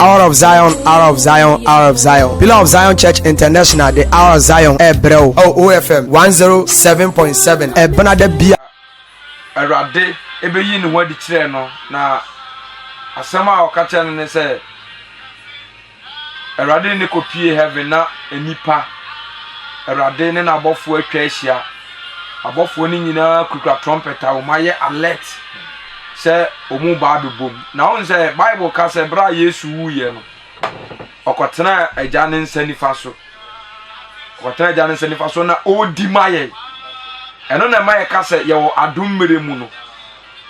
Hour of Zion, Hour of Zion, Hour of Zion. Pillar of Zion Church International, the Hour of Zion, Ebreo, OFM 107.7. Ebenade Bia. Erade, ebe yi ni wadi kire no na asema okache no ne se Erade ne kopie heaven na enipa. Erade ne na abofo atwa ahia. Abofo ni nyina kukura trumpet a o maye alert. Se omu ba bebom na on se Bible ka se bra Yesu wuye no okotena agya ne nsanifa so okotena agya ne nsanifa so na odi maye eno na maye ka se ye wo adom mere mu no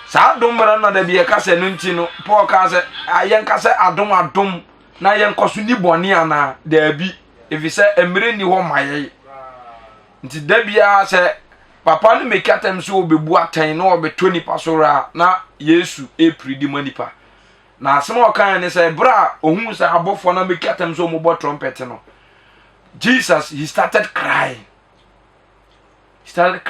sa adom mere na da bi ye ka se no nti no Paul ka se ayen ka se adom na yen koso ni boni ana da bi efise emere ni ho maye nti da bia se papa no make atem so obebu atan na obeto nipa so ra na Yesu pridi manipa na asema okan ne say bra ohun say abofo na make atem so mo bo trumpet no Jesus he started crying and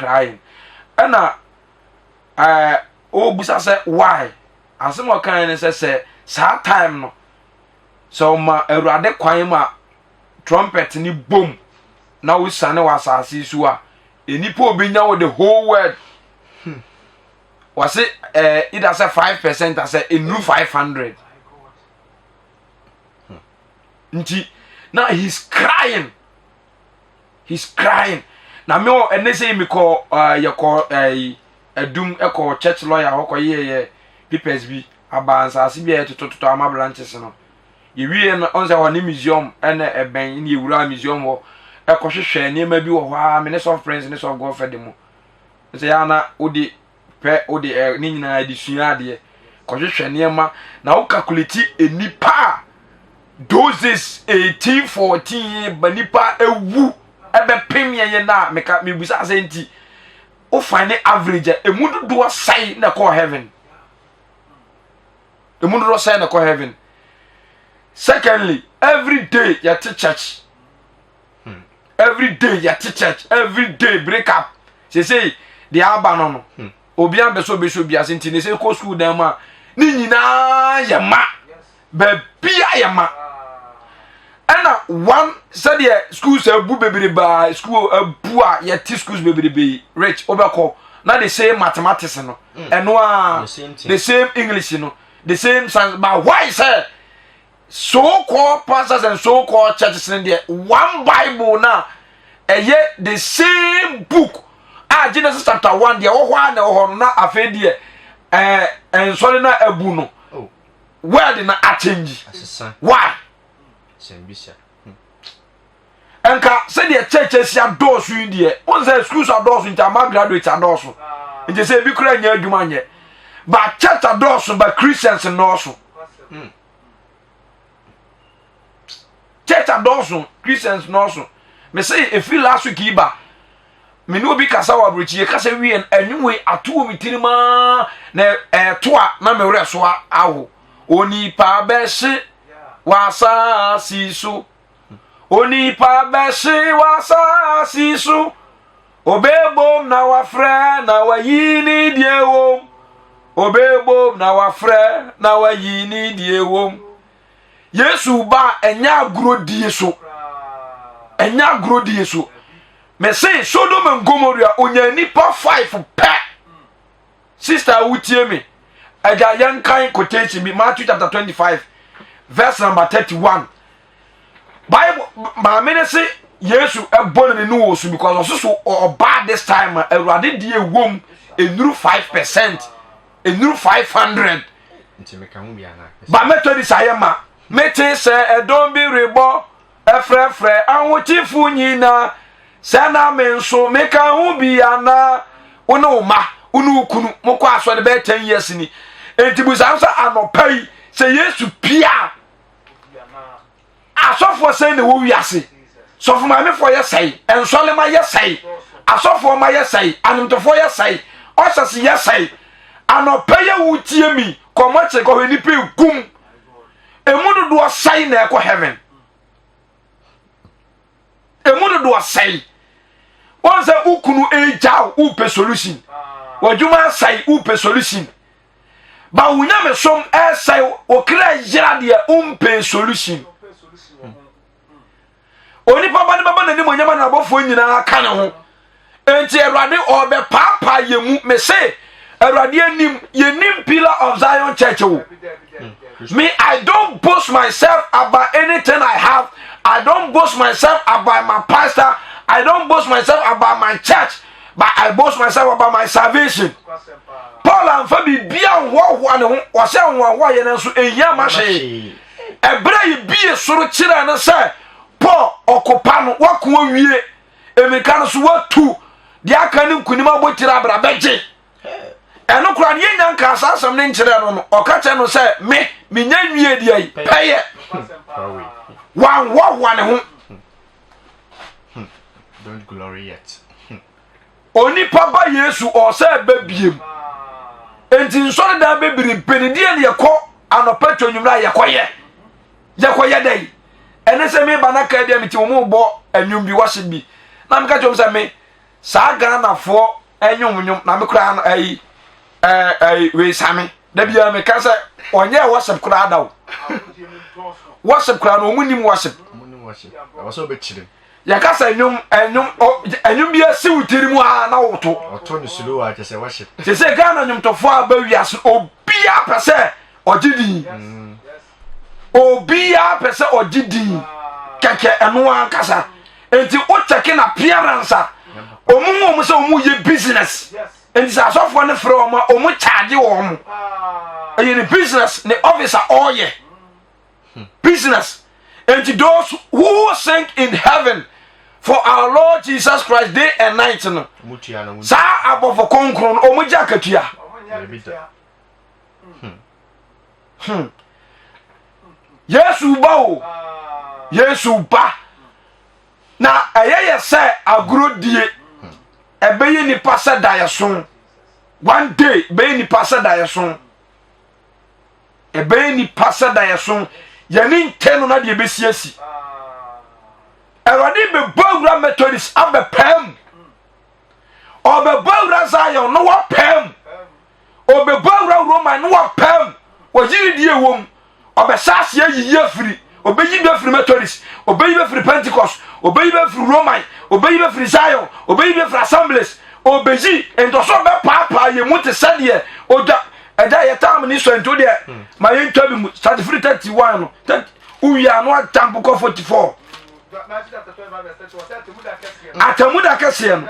busa say why asema okan ne say sa time no so ma Awurade kwan ma trumpet ni boom na wo sane wa asase so a enipa obinya wo the whole world was it either say 5% I say in 500 nti now he's crying na me o ene say me call ye call adum e call church lawyer ho ye papers bi abansa ase bi etototo ama branches no ye wie no on say ho ni museum ene eben ni ewura museum ho e ko hwehwe ne ma bi wo ho a minister of friends minister of god fed mu say ya na odi pe odi ni nyina di sua ade ko hwehwe ne ma na wo calculate enipa doses 1814 banipa ewu ebe pem ye na meka mebusa asenti o find average emudu do sai na call heaven emudu do sai na call heaven. Secondly, every day you at church. Every day you at church. Every day break up. Say the abanono. Obian beso bia senti ne say ko school dem ma ni nyina ya ma. Be bia ya ma. Ana one said the schools abu bebre ba school abu a ye ti schools bebre be rich obeko na the same mathematics no. Eno the same English no. The same science but why say so-called pastors and so-called churches in there one Bible now the same book Genesis chapter 1 there na afedi and sorry na ebu no where did na change why enka say the churches ya doors in there one say schools are doors in term graduates are doors and they say bi kura nya adwuma nye but church are doors but Christians no also church adults, Christians also. Me say if you last week iba, me no be kasa wa brochi, kasa wi en anyway atu mi tirima na toa na me wre so awo. Oni pa beshi wasa sisu. Oni pa beshi wasa sisu. Obebom na wafre na wayini diewom. Obebom na wafre na wayini diewom. Yesu ba enya agrodie so me say Sodom and Gomorrah onya nipa 5 pe sister wutie me aga yankan quotation bi Matthew chapter 25 verse number 31 Bible ma me say Yesu ebon ne no so because also oba this time Awurade die wom enuru 5% enuru 500 nti me ka hu bia na ba metodi sayema mete se edon bi rebo efrefre anwotifu nyina sana menso meka hu bi ana ono ma unu kunu mokọ aso de be 10 years ni entibusa nso anopai se Yesu pia asofo se ne wo wiase sofo ma me fo ye sei ensole ma ye sei asofo ma ye sei anumtofo ye sei osase ye sei anopai ye wutie mi komoche ko ni pe gum emudu do sai na ekọ heaven emudu do sai once ukunu eja upe solution wadwuma sai upe solution ba wunya me som sai okra yira de umpe solution oni papa ne baba nani monyama na abofo nyina ka ne ho enti Awurade obe papa yemu me say Awurade anim yenim pillar of Zion Church wo me I don't boast myself about anything I have. I don't boast myself about my pastor. I don't boast myself about my church, but I boast myself about my salvation. Paul and Fabi bia wo se wo ye na so ehia ma hwe ebra ye bie soro kire na say Paul okopa no wako wie emika no so watu de aka ne nkunima botira abra beje eno kura ne nya nka asasam ne nkire no oka che no say me nya wie di ai peye wan ne ho don't glory yet oni papa Yesu o say babiem enti nsore da bebiri penidie ne yekọ anopato nwumra yekoye dai ene se me banaka dia meti mo bo anwum bi wahye bi na me ka chom se me sa Ghana fo anwum na me kura no we same da bia me ka se onye worship kura da wo worship kura no omunim worship awaso be chire ya ka se anwum bi asi wutiri mu ha na woto oto ni sulu wa se worship se Ghana nwum tofo abawiase obia pese ogidi obia pese ogidi keke eno ankasa enti o checking appearance omumu se omu ye business enti sa sofo ne frɛ omu charge omu ni business ne officer oye business enti those who sing in heaven for our Lord Jesus Christ day and night no sa abofo konkron omu jakatua Yesu ba o Yesu ba na ayeye se agrodie ebeye ni pasa dayeson one day ebeye ni pasa dayeson ebeye ni pasa dayeson yani nteno na de besiasi Awurade be bawura Methodist abe pam obe bawura Zion no wa pam obe bawura Roman no wa pam wajiri die wom obesase ayiye free obeyi be free Methodist obeyi be free Pentecost obeyi be free Roman obeyi be free Zion obeyi be free Assemblies obeyi entoso be papa ye muti sade oda eda ye tam ni so ento de ma ye ntwa bi mu start free 31 no uya no atampo ko 44 atamuda kase no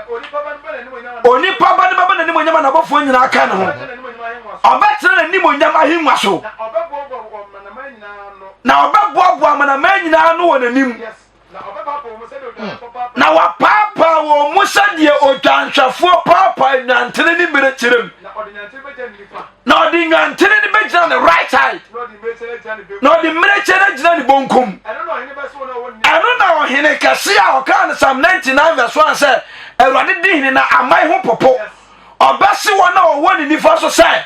oni papa ne baba na ni monyama na bofo nyina aka ne ho obetre na ni monyama hinwa so na obeboabo amana manyina no wonanim na wa papa wo musa de otwanhwafo papa nyantere ni bere kirem na odi nyantere ni bejina ne right side na odi mere chere jina ni bonkum eno na ohene kase a okan Psalm 99 verse 1 say Awurade di hene na amai ho popo obasi wona woni nifa so say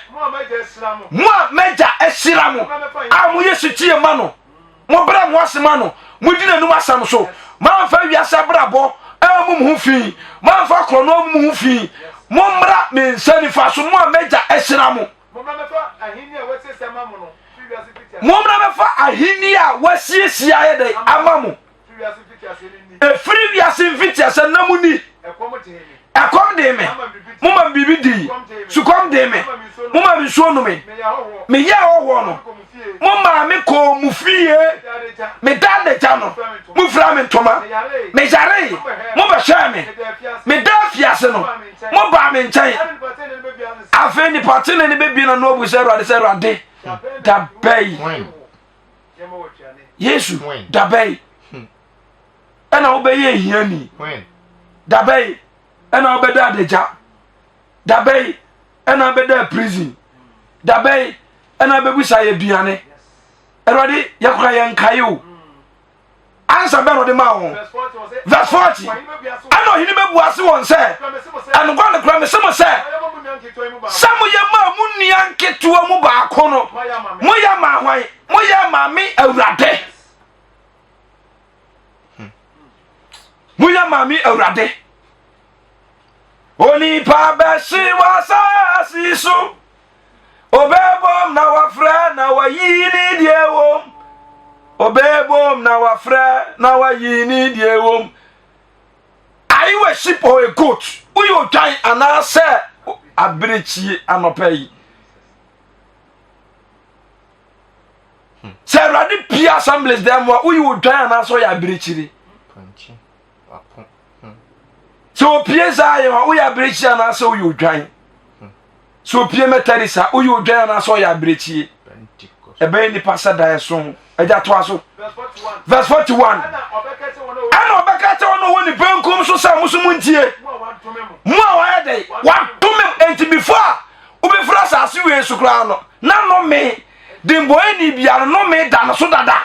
mo meja esiramu amu Yesu tie ma no mo bra mo asema no mo dina num asam so man fa wiasa brabo amum hu fi man fa krono amum hu fi mo mra me nsani fa so mo meja esiramu mo mra me fa ahini a wasiesia ye dai amamu e free wiase fitiase namuni akom de me mama bibi di sukom de me mama bi so no me ya wo no mama me ko mu fie me dade ja no mu fra me ntoma me jare mo ba hwa me da fiase no mo ba me nchen afa ni partner ni bebi na no bu se Awurade da bay Yesu da bay ana obeye hiani da bay ana obeda adeja da bay ana obeda prison da bay ana bebusa ye duane Awurade yakura yankayo ansa be no de ma ho verse 40 ana ohini bebuase won se anu gwa ne kura me semo se samu ye ma munnia nketua mu ba akono moya ma hwan moya ma me Awurade moya ma me Awurade Oni pa beshi wasasi so. Obebom na wafre na wayini diewom. Obebom na wafre na wayini diewom. Are you a sheep or a goat? Who you trying and I say abirichi anopai. Say ready pia assemblies them who you trying and I saw ya abirichi. So pia Zion who ya abirichi and I saw you trying. So pia Methodist who you trying and I saw ya abirichi. Ebe ni pastor Daeson. Eja to aso. Verse 41. Ana obekate ono woni benkum so sa musumuntie. Mu a wa dey wa tumem enti before ubefra sa ase we su kra no. Na no me dimbo eni bia no me da no so dada.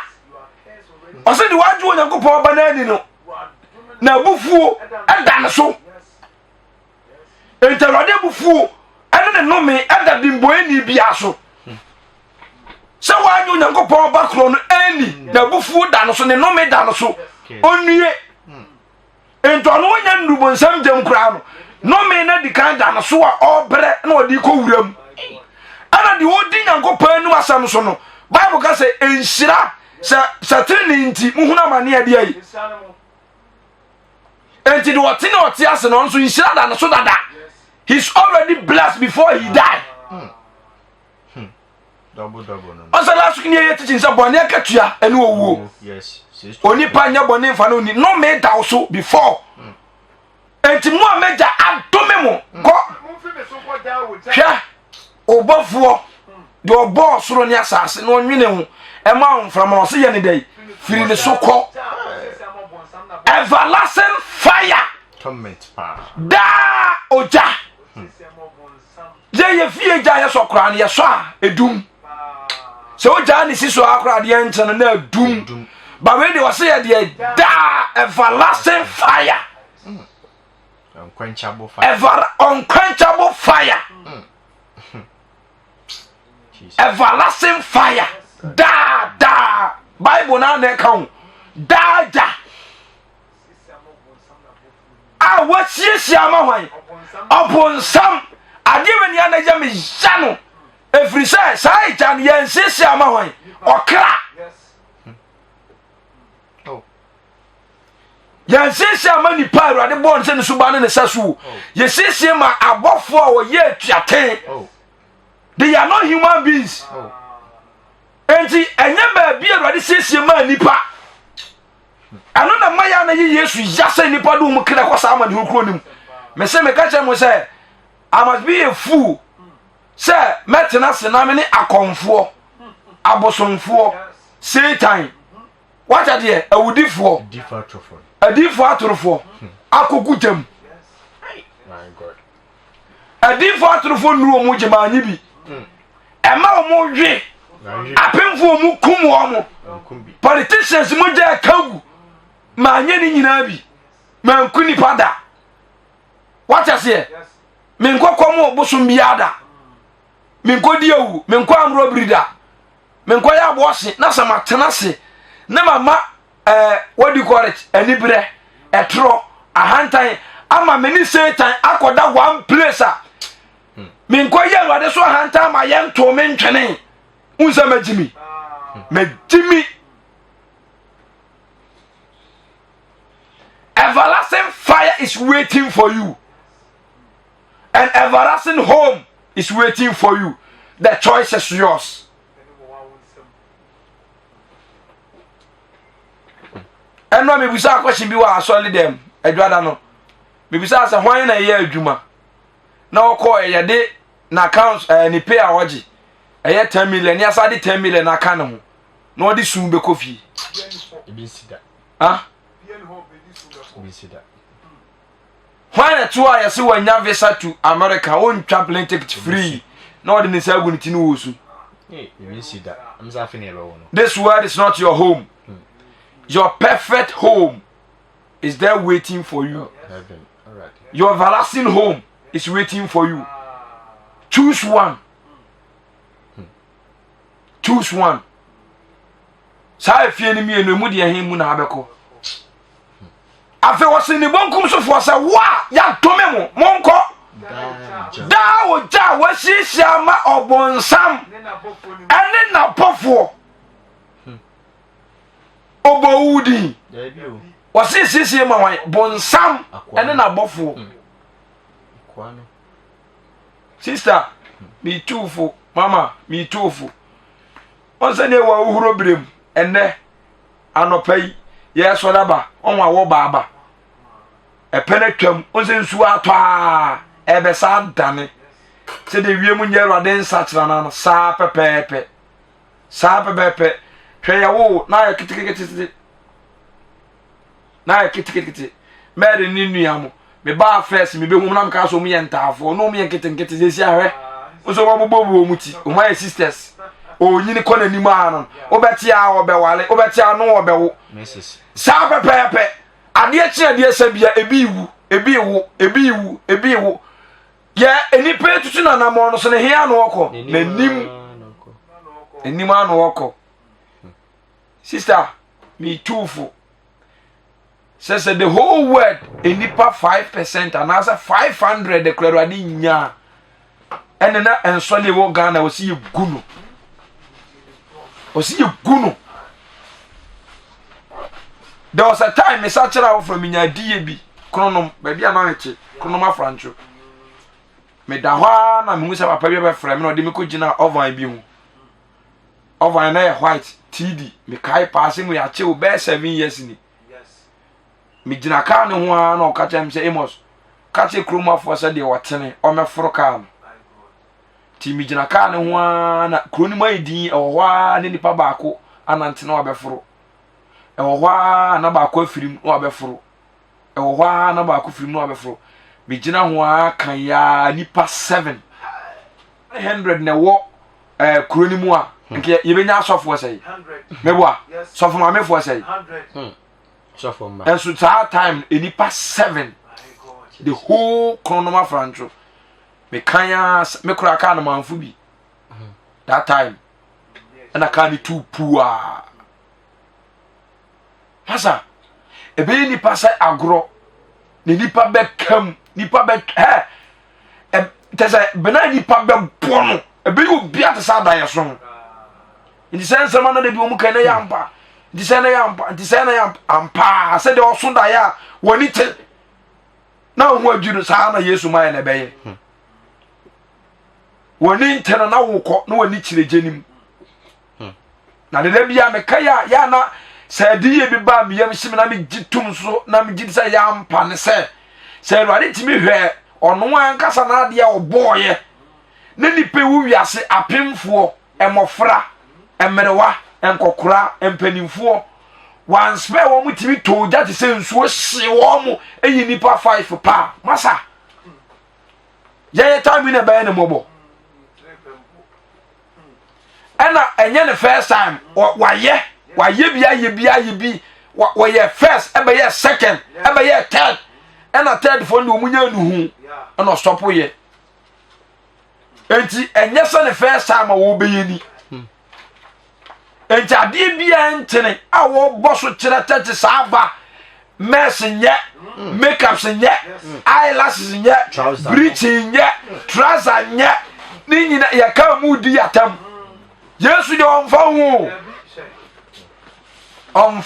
O se di waju onyankopon ba na ani no. Na bufuo eda no so. Enti rode bufuo ene no me eda dimbo eni bia so. Se wanyu nyankopon ba kro no ani na bufu da no so ne no me da no so onue ento no nya ndubo nsam jam kra no me na di kan da no so a obre na odi ko wuram ana di odi nyankopon anu asam so no bible ka se enhira sa trini nti muhuna mane ade ai enti di woti na oti ase no so enhira da no so dada he's already blessed before he died. Double no. Asa last week near teaching sa bone akatua ene owuo. Yes. Oni pa nya bone mfa no ni no me da so before. Enti mu ameja adome mo ko. Hwa obofo de obo soro ni asase no nwene ho e ma onframa o se ye ne dai firi ne so ko. Everlasting fire. Torment pa. Da oja. Ye fie ja ye so kra ne ye so a edum. So Johnny siso akra de enchen na dum but when they was say the da everlasting fire unquenchable fire unquenchable fire everlasting fire da Bible na na count da what sie ama hwan upon some ade when ya na jam jano every say jan yen sisi ama hwan okra yen sisi ama ni pa awade bon se ne suba ne sasu ye sisi ma abofo a wo ye atuaten they are not human beings enti enye ba bi awade sisi ma nipa ano na maya na ye Yesu yase nipa do mu kira kwasa ama de hokro nim me se me ka che mo say I must be a fool. Sir, metena senamene akonfo abosonfo Satan what are there awudifo adifo atorofo akokutem my god adifo atorofo nuo mu jema anyi bi ema o mu hwe apemfo mu kum wo mu politicians mu je kagu ma anye ni nyina bi ma nkuni pada what are there men kokomo obosom biada minko diewu minko amro brida minko ya boase na sama tenase na mama what do you call it enibre etro ahantan ama meni Satan akoda one place a minko ye wade so ahantan ma ye nto me ntwene unsa magimi magimi everlasting fire is waiting for you an everlasting home is waiting for you. The choice is yours. And no me bisa question bi wa solid them. Edwada no. Me bisa say hwan na ye adwuma. Na okọ ye de na account ni pay awoji. Eye 10 million, ni asade 10 million na aka ne ho. Na odi sun be kofi. Ebi sida. Ah? Ebi sida. Why to I say when you visa to America, on traveling ticket free. No, the say going to know. You see that. I'm laughing alone. This world is not your home. Your perfect home is there waiting for you. Heaven. All right. Your everlasting home is waiting for you. Choose one. Choose one. Sa if you enemy no mu de him mu na abeko. afi wose ni bonkum so fo se wa ya tome mo monko da wo ja wo hihia ma obonsam ene na pofo obowudi wo hihia ma wan bonsam ene na bofo kwano sister me tufu mama me tufu onse ne wa uhuro brem ene anopai ye so daba onwa wo baba epene twam onse nsu atwa ebe sa dane se de wiem nye rade nsa kira na sa pepepe hwe ya wo na ya kitikiti mere ni nuamo me ba first me be hum na mka so mu ye ntafo no mu ye kitikiti zesi ahwe onso wo bobo muti o my sisters o nyini kɔ n'anim ano obɛte a obɛwale obɛte a no obɛwo mrs saa pɛpɛpɛ adeɛ kye adeɛ sɛ bia ebi wu yɛ enipa etutu na namɔ no so ne hia no ɔkɔ n'anim ano ɔkɔ sister me tufu says the whole world enipa 5% anaasɛ 500 de klaro ade nya ɛne na ɛnsɔ ne wɔ Ghana osi yɛ gunu there was a time me search out from minya die bi kronom baby amache kronom afrancho me da hwa na me hu se papa bi be frɛ me no de me ko gina ovan bi hu ovan na white td me kai pass mu ya che o be 7 years ni yes me gina ka ne ho na o ka chem se Amos ka che kromafo se de wotene o me foro ka no ti me gina ka ne ho na kroni mai din o hwa ne nipa baako anante na obeforo ewo hwa na baako afirim na obeforo ewo hwa na baako firim na obeforo me gina ho aka ya nipa 700 na wo kroni mu a nke yebenya asofo sei 100 meboa sofo ma mefo sei 100 sofo ma and so that time enipa 7 the whole chronoma francho me kanya me kura ka na manfu bi that time and I can too poor hasa ebe nipa sai agro ne nipa be kam nipa be tese bena nipa be bono ebe you bia te sa dan so in the sense man na de bi omu kan na yampa in the sense na yampa se de oso da ya woni te na wo adwuru sa na Yesu mai na beye woni te na wo kɔ na woni kirejenim na de bia me kaya ya na se diye bi ba me yam shim na me gitum so na me gidi se yampa ne se Awurade timi hwɛ ɔno ankasa na ade a ɔbɔɔye ne nipa wu wiase apemfo emofra emerewa enkokora empanimfo wan spare wo mutimi toja te se nsuo hye wo mo eyi nipa 5 pa masa ye time na ba na mobo ana enye the first time waye bi waye first ebe ye second ebe ye third ana third for no munya nuhu ana stop ye enti enye so the first time wo be yeni enti ade bia ntene a wo boso kire tete saaba mess nye makeup nye eyelashes nye bleaching nye trouser nye ni nyina ya ka mu di atam Yesu de onfa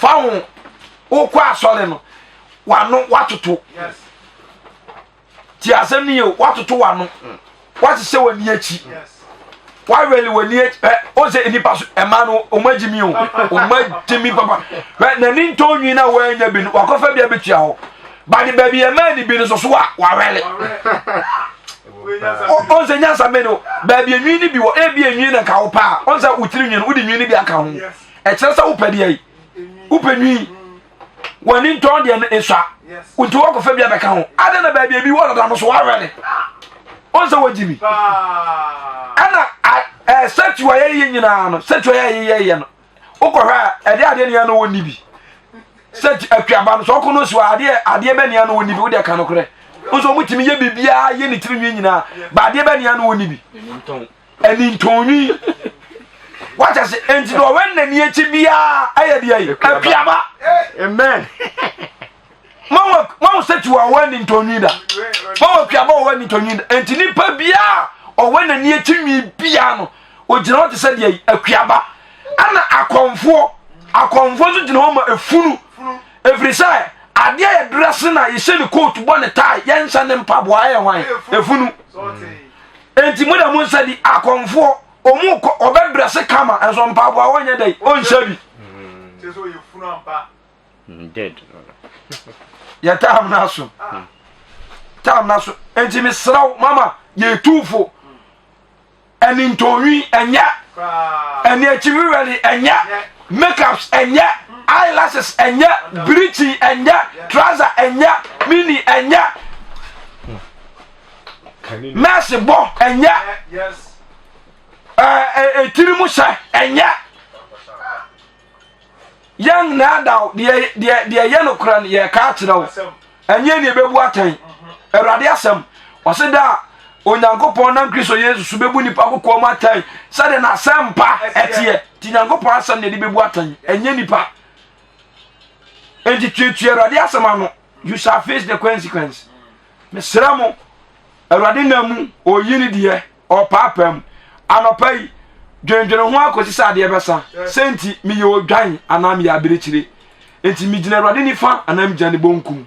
hu okwa asole no wano watoto ti asem ni yo watoto wano wati se wani achi why really wani o se ni paso e ma no o magimi papa na ni ntonwi na wa nya bi no wakofa bia betua ho ba de ba bi e ma ni bi no so wa wele on se nyansa me no ba bi enwi ni bi wo e bi enwi na ka wo pa on se utiri nwi no udi nwi ni bi aka ho e kire sa wo pade ai upenwi wani nton de na eswa unti wakofa bia beka ho ade na ba bi wo da no so wa wele on se wajimi ana setu wa ye nyina no setu ye no okohwa ade ne no woni bi setu atwaba no so kono si wa ade be ne no woni bi wo de ka no kore ozo mutimi ye bibia ye ni tiri nyina ba ade be ne no woni bi eni ntonwi wacha se enti do wen na ni echi bia aye bia atwaba amen Mama said you are winning to Nida. Mama Piabo winning to Nida. And Tinipa Bia or when a near to me piano or General said ye a Piaba. Anna a conform to home a fool. Every side, I dare dressing. I send a coat to one a tie, Yans and Pabwa wine, a fool. And Timoda Moon said the a conform or more or better dress a camera and some Pabwa one a day. On Shabby. Dead. Ya tam naso enti me sraw mama ye tufo eni ntonwi enya eni achiwiri enya makeups enya eyelashes enya bleaching enya trouser enya mini enya mesh bo enya yes tirimu sha enya yang na daw de no kran ye ka kyerɛw enye ne bebu atan Awurade asɛm ɔse da onyankopɔn na Kristo Yesu su bebu nipa kokɔ ma atan sɛ de na asɛmpa ɛteɛ ti nyankopɔn asɛm ne de bebu atan enye nipa enti tutu Awurade asɛm ano you shall face the consequence mesrɛ mo Awurade na mu oyini de ɔpaapam anopai dwendwene ho akosi sade besa senti mi ye odwan anam ya abirechire enti mi gina Awurade nifa anam gane bonkum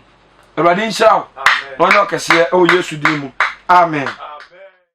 Awurade nhyiraw amen no kese o Yesu din mu amen